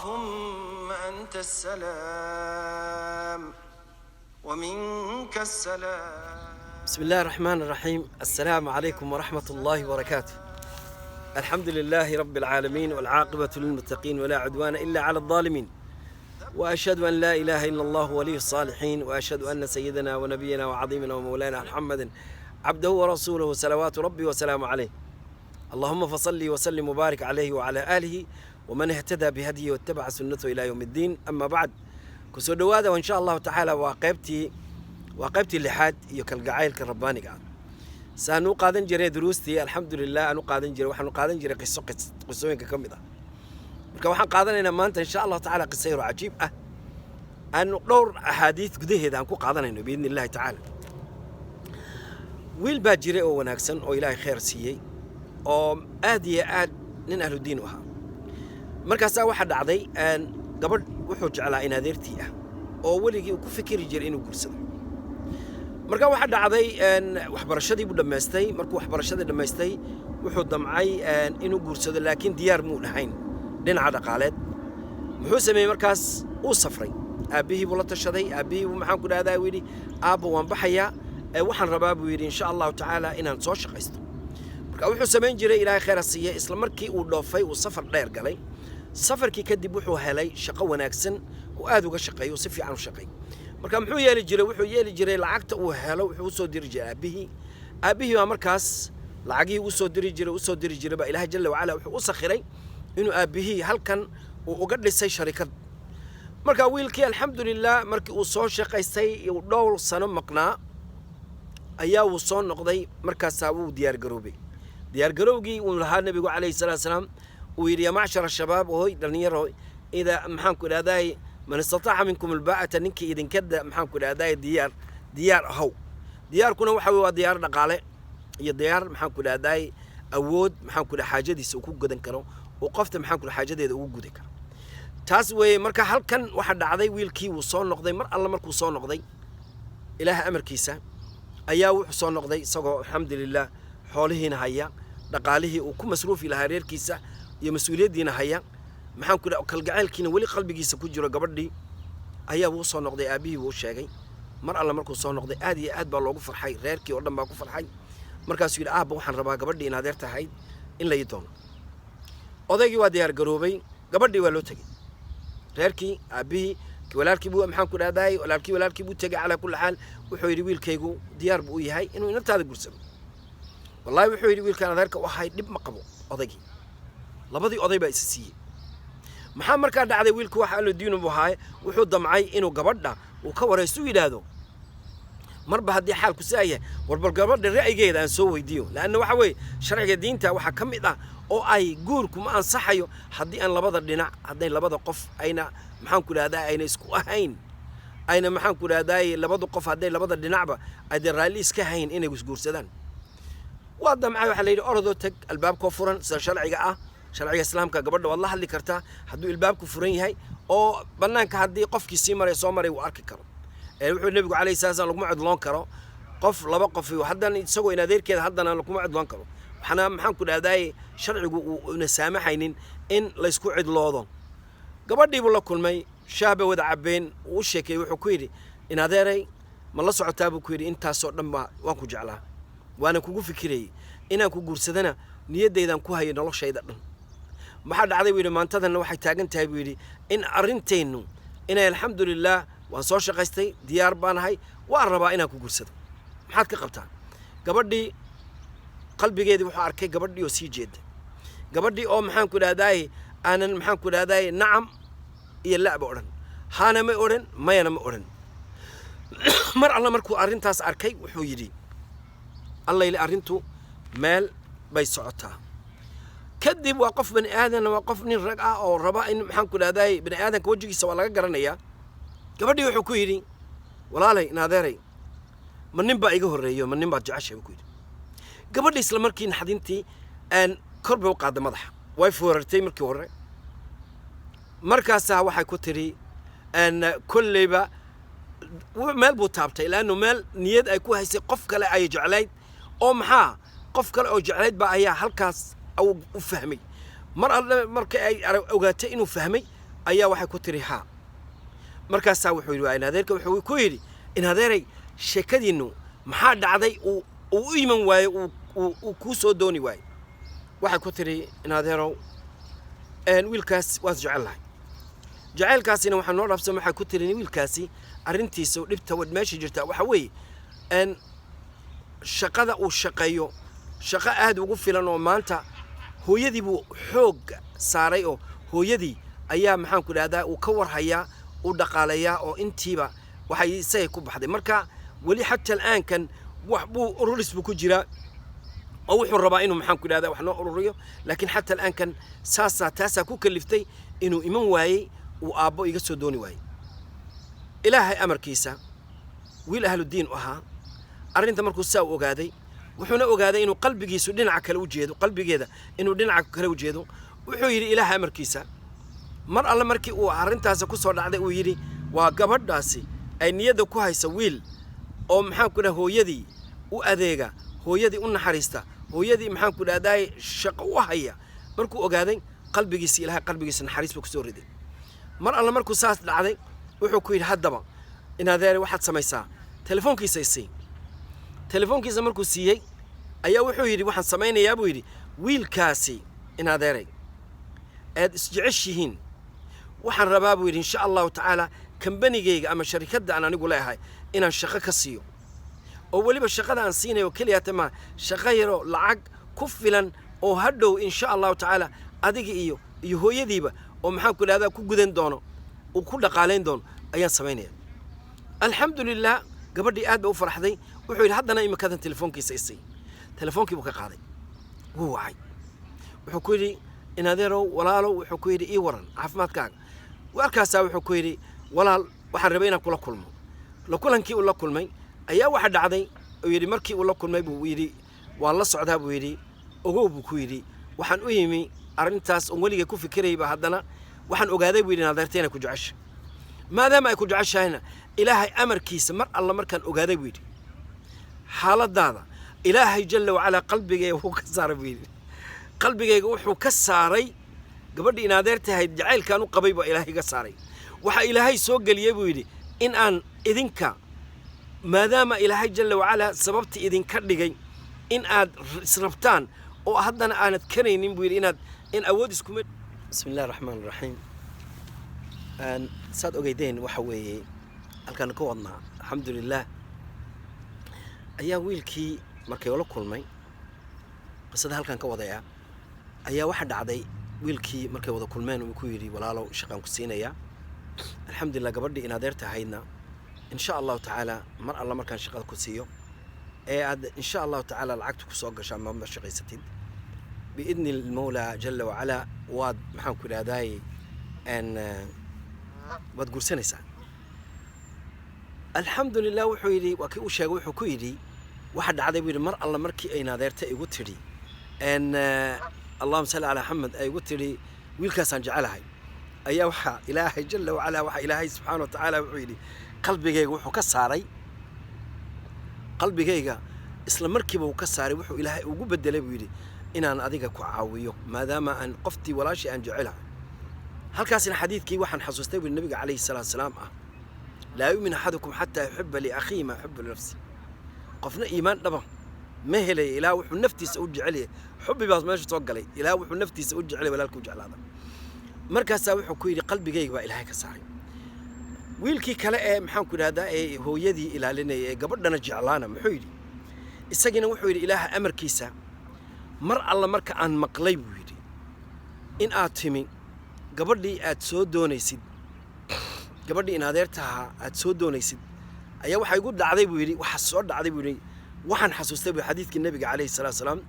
اللهم أنت السلام ومنك السلام. بسم الله الرحمن الرحيم. السلام عليكم ورحمة الله وبركاته. الحمد لله رب العالمين والعاقبة للمتقين ولا عدوان إلا على الظالمين، وأشهد أن لا إله إلا الله ولي الصالحين، وأشهد أن سيدنا ونبينا وعظيمنا ومولانا محمد عبده ورسوله صلوات ربي وسلام عليه. اللهم فصلي وسلم وبارك عليه وعلى آله ومن اهتدى بهديه واتبع سنته إلى يوم الدين. أما بعد، كسو دوادا وإن شاء الله تعالى واقبتي اللحاد يكل قعيل كرباني قاعد سانو قادن جري دروستي الحمد لله أنو قادن جري وحنو قادن جري قصوين ككمدة marka waxaan qaadanayna maanta insha Allah ta'ala qisayro cajiib ah aan dhowr ahadiith gudaheeda aan ku qaadanayno biidni Allah ta'ala. wiil baa jiray oo wanaagsan oo Ilaahay khayr siiyay oo aad iyo aad nin ahlu diin u ahaa. markaas waxa dhacday gabadh wuxuu jeclaa in adeertii ah oo waligii ku fikiri jiray inuu guursado. marka waxa dhacday waxbarashadii buu dhameystay. markuu waxbarashadii dhameystay wuxuu damcay inuu guursado, laakiin diyaar muu dhahayn dhinaca dhaqaaleed. muxuu sameeyay markaas uu safray. aabihii buu la tashaday. aabihii buu maxaan ku dhahdaa wili aabba waan baxayaa, waxaan rabaa buu yidhi insha Allah ta'ala inaan soo shaqaysto. marka wuxuu sameyn jiray Ilaahay khayr siiyay. isla markii uu dhoofay uu safar dheer galay. safarkii kadib wuxuu helay shaqo wanaagsan oo aad uga shaqeeyo, si fiican u shaqeey. marka muxuu yeeli jiray? wuxuu yeeli jiray lacagta uu helo wuxuu soo diri jiray aabihii waa markaas lacagii uu soo diri jiray ba Ilaahay jalla wa ala wuxuu u sakhiray inuu aabihii halkan uu uga dhisay sharikad. marka wiilkii alxamdulillah markii uu soo shaqaystay uu dhowr sano maqnaa ayaa uu soo noqday. markaas uu diyaar garowgii uu lahaa nabigu calayhi salaatu wasalaam uu yidhi ya macshar shabaab hoy dhalinyaro ida maxaan ku dhahdaa man istata'a minkum alba'ata ninkii idinkada maxaan ku dhahdaa diyaar ahow. diyaarkuna waxa weeye waa diyaar dhaqaale iyo diyaar maxaan ku dhahdaa awood maxaan ku dhahaa xaajadiisa uu ku gudan karo oo qofta maxaan ku dhahaa xaajadeeda ugu gudi karo. taas weeye. marka halkan waxa dhacday wiilkii uu soo noqday. mar alla markuu soo noqday Ilaahay amarkiisa ayaa wuxuu soo noqday isagoo alxamdulillah xoolihiina haya, dhaqaalihii uu ku masruufi lahaa reerkiisa iyo mas'uuliyadiina haya, maxaan ku dhahaa kalgacaylkiina wali qalbigiisa ku jiro gabadhii ayaa uu soo noqday. aabihii uu sheegay. mar alla markuu soo noqday aad iyo aad baa loogu farxay, reerkii oo dhan baa ku farxay. markaasuu yidhi aabba waxaan rabaa gabadhii in adeer tahay in la ii doono. odaygii waa diyaar garoobay, gabadhii waa loo tegey. reerkii aabihii walaalkii buu maxaan ku dhahdaa walaalkii buu tegey. calaa kulli xaal wuxuu yidhi wiilkaygu diyaar buu u yahay inuu inantaada guursado. wallahi wuxuu yidhi wiilkaan adeerka u ahay dhib ma qabo. odaygii labadii oday baa isa siiyey. maxaa markaa dhacday? wiilku waxa aanu diinu buu ahaa. wuxuu damcay inuu gabadha uu ka waraysto yidhaahdo marba haddii xaalku saa yahay warbal gabadha ra'yigeeda aan soo weydiiyo. laanna waxa weeye sharciga diinta waxaa ka mid ah oo ay guurku ma ansaxayo haddii aan labada dhinac hadday labada qof ayna maxaan ku dhahdaa ayna isku ahayn, ayna maxaan ku dhahdaa labada qof hadday labada dhinacba ayna raalli iska hayn inay isguursadaan. waa damcay waxa la yidhi orodoo tag albaabkoo furan sida sharciga ah. sharciga islaamka gabadha waad la hadli kartaa hadduu albaabku furan yahay oo bannaanka haddii qofkii sii maray soo maray uu arki karo. wuxuu nabigu calayhi salaam laguma cudloon karo qof laba qof haddana isagoo in adeerkeeda haddana laguma cudloon karo. waxana maxaan ku dhahdaa sharcigu uu saamaxaynin in la isku cidloodo. gabadhii buu la kulmay, shaaba wada cabeen, uu sheekay. wuxuu ku yidhi in adeeray ma la socotaa buu ku yidhi intaasoo dhan baa waan ku jeclaa, waana kugu fikirayay inaan ku guursadana niyadeydaan ku hayo noloshayda dhan. maxaa dhacday buu yidhi maantadana waxay taagan tahay buu yidhi in arrinteennu inay alxamdulillah waan soo shaqaystay, diyaar baan ahay, waan rabaa inaan ku guursado. maxaad ka qabtaa? gabadhii qalbigeedii wuxuu arkay gabadhii oo sii jeeda, gabadhii oo maxaan ku dhahdaa aanan maxaan ku dhahdaa nacam iyo la'ba odhan, haana ma odhan, mayana ma odhan. mar alla markuu arrintaas arkay wuxuu yidhi alla ile arrintu meel bay socotaa. kadib waa qof bani aadan, waa qof nin rag ah oo raba in maxaan ku dhahdaa bani aadanka wajigiisa waa laga garanayaa. gabadhii wuxuu ku yidhi walaalay in adeeray ma nin baa iga horreeyo ma nin baad jeceshay buu ku yidhi. gabadhii isla markii naxdintii kor bay u qaaday madaxa, way foorartay markii hore. markaasaa waxay ku tiri kolleyba meel buu taabtay laannu meel niyad ay ku haysay qof kale ay jeclayd oo maxaa qof kale oo jeclayd baa ayaa halkaas u fahmay. mar alle markii ay ogaatay inuu fahmay ayaa waxay ku tiri haa markaasaa wuxuu yidhi waa in adeerka wuxuu ku yidhi in adeeray sheekadiinnu maxaa dhacday uu u iman waaye uu kuu soo dooni waaye waxay ku tiri in adeerow wiilkaas waan jecel lahay jacaylkaasina waxaa noo dhabsan waxay ku tiri wiilkaasi arrintiisa dhibta meesha jirta waxa weeye shaqada uu shaqeeyo shaqo aad ugu filan oo maanta hooyadii buu xoog saaray oo hooyadii ayaa maxaan ku dhahdaa uu ka warhayaa uu dhaqaalayaa oo intiiba waxay isagay ku baxday marka weli xataa al'aankan wax buu ururis buu ku jiraa oo wuxuu rabaa inuu maxaan ku dhahdaa wax noo ururiyo laakiin xataa al'aankan taasaa ku kaliftay inuu iman waayey uu aabbo iga soo dooni waayey ilaahay amarkiisa wiil ahludiin u ahaa arrinta markuu saa u ogaaday wuxuuna ogaaday inuu qalbigiisu dhinaca kale u jeedo qalbigeeda inuu dhinaca kale u jeedo wuxuu yidhi ilaahay amarkiisa mar alle markii uu arrintaasi ku soo dhacday uu yidhi waa gabadhaasi ay niyadda ku haysa wiil oo maxaan ku dhaha hooyadii u adeega hooyadii u naxariista hooyadii maxaan ku dhahdaay shaqo u haya markuu ogaaday qalbigiisa ilaahay qalbigiisa naxariis buu ku soo riday mar alle markuu saas dhacday wuxuu ku yidhi haddaba in adeeray waxaad samaysaa telefoonkiisa isii telefoonkiisa markuu siiyey ayaa wuxuu yidhi waxaan samaynayaa buu yidhi wiilkaasi in adeeray aad isjeceshihiin waxaan rabaa buu yidhi insha allahu tacaala kambanigayga ama sharikadda aan anigu leeyahay inaan shaqo ka siiyo oo weliba shaqada aan siinayo keliyata ma shaqo yaro lacag ku filan oo hadhow insha allahu tacaala adiga iyo hooyadiiba oo maxaan ku dhahdaa ku gudan doono uu ku dhaqaalayn doono ayaan samaynaya alxamdulilah gabadhii aad ba u farxday wuxuu yidhi haddana imikadan telefoonkiisa isii telefoonkii buu ka qaaday wuu wacay wuxuu ku yidhi in adeerow walaalow wuxuu ku yidhi ii waran caafimaadkaaga warkaasaa wuxuu ku yidhi walaal waxaan rabay inaan kula kulmo la kulankii uu la kulmay ayaa waxa dhacday uu yidhi markii uu la kulmay buu yidhi waan la socdaa buu yidhi ogow buu ku yidhi waxaan u yimi arrintaas oon weligay ku fikirayba haddana waxaan ogaaday buu yidhi in adeerta inay ku jecesha maadaama ay ku jeceshahayna ilaahay amarkiisa mar alla markaan ogaaday buu yidhi xaaladaada ilaahay jalla wacalaa qalbigayga wuu ka saaray buu yidhi qalbigayga wuxuu ka saaray gabadhii in adeertahayd jacaylkaan u qabay baa ilaahay ga saaray waxaa ilaahay soo geliyey buu yidhi in aan idinka maadaama ilaahay jalla wacalaa sababtii idinka dhigay in aad israbtaan oo haddana aanad karaynin buu yidhi in awood iskuma bismi illahi raxmaan raxiim saad ogeydeen waxa weeye halkaan ka wadnaa alxamdulilah ayaa wiilkii markay la kulmay qisada halkaan ka wadayaa ayaa waxa dhacday wiilkii markay wada kulmeen uu ku yidhi walaalow shaqaan ku siinayaa alxamdulilah gabadhii in adeerta ahaydna insha allahu tacaala mar alla markaan shaqada ku siiyo ee aad insha allahu tacaala lacagta ku soo gashaa ma shaqaysatid biidni almawlaa jalla wacalaa waad maxaan ku idhahdaay waad guursanaysaa alxamdulilah wuxuu yidhi waa kii uu sheegay wuxuu ku yidhi waxa dhacday buu yidhi mar alla markii ay naadeerta igu tidhi allahuma salli calaa maxamed ay igu tidhi wiilkaasaan jecelahay ayaa waxaa ilaahay jalla wacalaa waxaa ilaahay subxaana wa tacaala wuxuu yidhi qalbigayga wuxuu ka saaray qalbigayga isla markiiba uu ka saaray wuxuu ilaahay ugu bedelay buu yidhi inaan adiga ku caawiyo maadaama aan qoftii walaashii aan jecelahay halkaasina xadiidkii waxaan xasuustay buu nabiga calayhi salaatu wasalaam ah laa yu'min axadukum xataa yuxibba liakhiihi maa yuxibbu linafsi qofna iimaan dhaba ma helaya ilaa wuxuu naftiisa u jecel yahay xubbi baas meesha soo galay ilaa wuxuu naftiisa u jecel yahay walaalka u jeclaada markaasaa wuxuu ku yidhi qalbigayga baa ilaahay ka saaray wiilkii kale ee maxaan ku idhahdaa ee hooyadii ilaalinaya ee gabadhana jeclaana muxuu yidhi isagiina wuxuu yidhi ilaaha amarkiisa mar alla marka aan maqlay buu yidhi in aad timi gabadhii aad soo doonaysid gabadhii in adeertaha aad soo doonaysid ayaa waxaa igu dhacday buu yidhi waxaa soo dhacday buu yidhi waxaan xasuustay buu xadiidkii nabiga calayhi salaatu wasalaam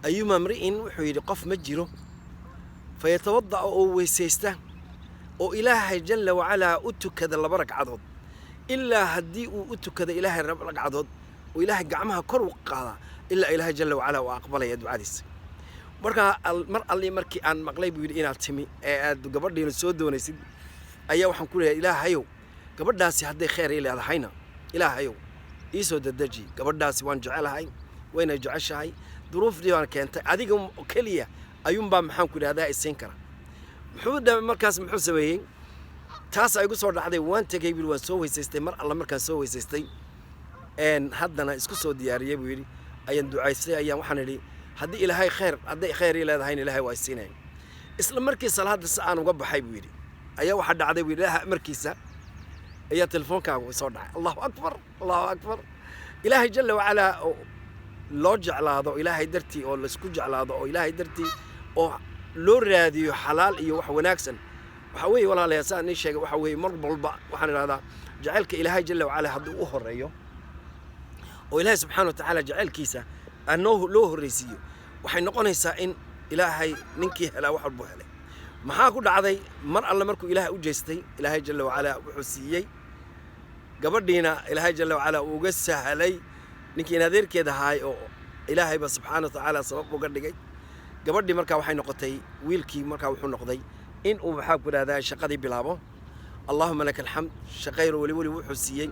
ayuma mri'in wuxuu yidhi qof ma jiro fayatawada'a oo weysaysta oo ilaahay jalla wacalaa u tukada laba ragcadood ilaa haddii uu u tukada ilaahay laba ragcadood oo ilaahay gacmaha kor u qaadaa ilaa ilaahay jalla wacalaa uu aqbalaya ducadiisa markaa mar alli markii aan maqlay buu yidhi inaad timi ee aad gabadhiina soo doonaysid ayaa waxaan ku leeyahay ilaahayow gabadhaasi hadday khayr ii leedahayna ilaahayow ii soo dadeji gabadhaasi waan jecelahay wayna jeceshahay duruufdii baan keentay adiga keliya ayuunbaa maxaan ku idhahdaa isiin kara محمود مركز محمود سويين تاس أيقول صور لحظة وان تجي بالوان سوي سيستم الله مركز سوي سيستم إن حدنا إسكو سودي أريه بيري أيام دعاء سي أيام وحنا لي هدي إلى هاي خير هدي خير إلى هاي إلى هاي وايسينين إسلام مركز صلاة الساعة وقبل حي بيري أيام واحد عادي بيري لها مركزة أي تلفون كان وصور الله أكبر الله أكبر إلهي جل وعلا لوج على هذا إلهي درتي أو لسكوج على هذا أو إلهي درتي أو لور هذه حلال إيوه وناكسن وحوي ولا لا يسأل نيشة وحوي مربل بع وحنا هذا جعلك إلهي جل وعلا هذا أخر ريو وإلهي سبحانه وتعالى جعل كيسة أنه له الرئيسي وحين نقول إن إلهي ننكي هلا وحر بوهله ما هاكل عذي مر الله مركو إلهي أوجستي إلهي جل وعلا وحسيي قبردينا إلهي جل وعلا وقسه علي نكي نذير كده هاي أو إلهي بس سبحانه وتعالى سبب وقردي قبردي مركا وحين نقطي ويلكي مركا وحين نقضي إن وبحاك هذا شقدي بلابه اللهم لك الحمد شقير ولي وحسيي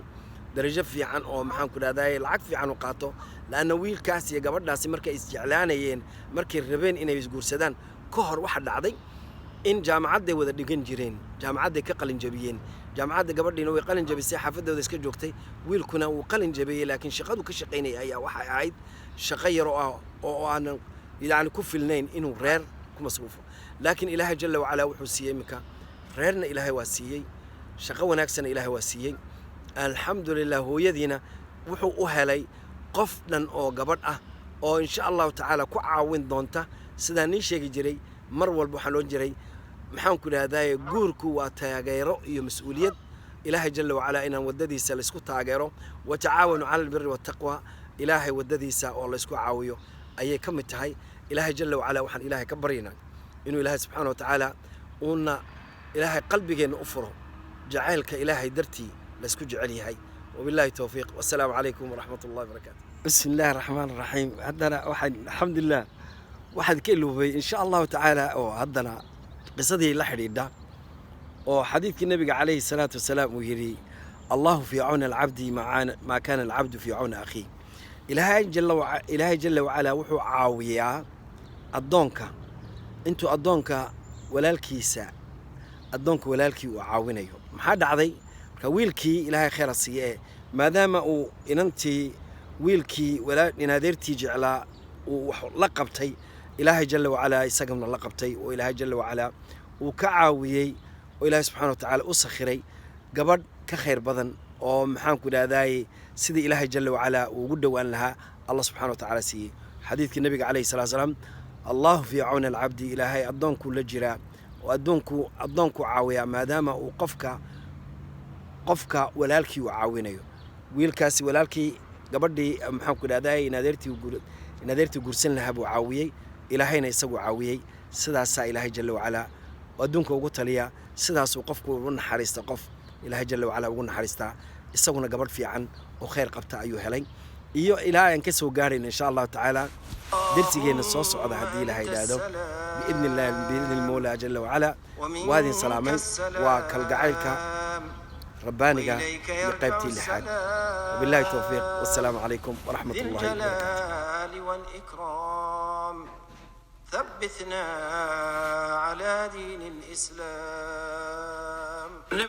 درجة في عن أو محن كل هذا العقد في عن وقاته لأنه ويل كاسي قبل ناس مركز استعلانيين مركز ربين إنه يسقور سدان كهر واحد عادي إن جامعات دي وذا دقن جيرين جامعات دي كقلن جبيين جامعات دي قبل إنه يقلن جبي سياحة فده وذا سكجو وقتي ويل كنا وقلن جبي لكن شقدو كشقيني أي واحد عايد شقير أو أنا يعني كفلنين إنه رير كمصروفه لكن إلهي جل وعلا وحسيه مكا ريرنا إلهي واسيي شقوا ناكسنا إلهي واسيي الحمد لله هو يدينا وحو أهلي قفنا أو قبرأة أو إن شاء الله تعالى كعاون دونتا سداني شيء جري مروال بحلون جري محن كل هذا جوركو وتاجيرو مسؤولية إلهي جل وعلا إن وددي سلسكو تاجيرو وتعاونوا على البر والتقوى إلهي وددي سا والله يسكو عاويو أي كم التهاي إلهي جل وعلا وحن إلهي كبرينا إنه إلهي سبحانه وتعالى قلنا إلهي قلبي جن أفره جعلك إلهي درتي لسكو جعلي هاي وبالله التوفيق والسلام عليكم ورحمة الله وبركاته. بسم الله الرحمن الرحيم. عندنا واحد الحمد لله واحد كله بي إن شاء الله تعالى أو عندنا قصدي لحدي ده وحديث النبي عليه الصلاة والسلام ويري الله في عون العبد ما كان العبد في عون أخيه. إلهي جل وعلا وحو عاوية الدونكا أنتو الدونكا ولا الكيسة الدونك ولا الكي وعاونيه محد عضي كويلكي إلهي خير السيئة ما دام إن أنت ويلكي ولا نادرتي جعلا ولقبتي إلهي جل وعلا يسقمنا لقبتي وإلهي جل وعلا وكعاويي وإلهي سبحانه وتعالى أسخري قبل كخير بدن أو محام كده داي سيدي إلهي جل وعلا وقده وأن لها الله سبحانه وتعالى سي حديث النبي عليه الصلاة والسلام الله في عون العبد إلهي أدون كل جرا وأدونكو عاوية ما دام قفك ولالكي وعاونيه ويلكاسي ولالكي قبردي محمد كده داي نادرتي قرسن لها أبو عاوية إلهينا يسوي عاوية سداسا إلهي جل وعلا وأدونكو وقتليا سداس وقفكو ونحرستا قف إلهي جل وعلا ونحرستا يسوينا قبر في عن وخير قبتا أيها لي إيو إلهي أنكسو قارين إن شاء الله تعالى درسي جين الصوص وعضا هدي إلهي دادو بإذن الله بإذن المولى جل وعلا وهذه سلامي وكالقعيلك ربانك لقيبتي لحد وبالله التوفيق والسلام عليكم ورحمة الله وبركاته. والإكرام ثبتنا على دين الإسلام.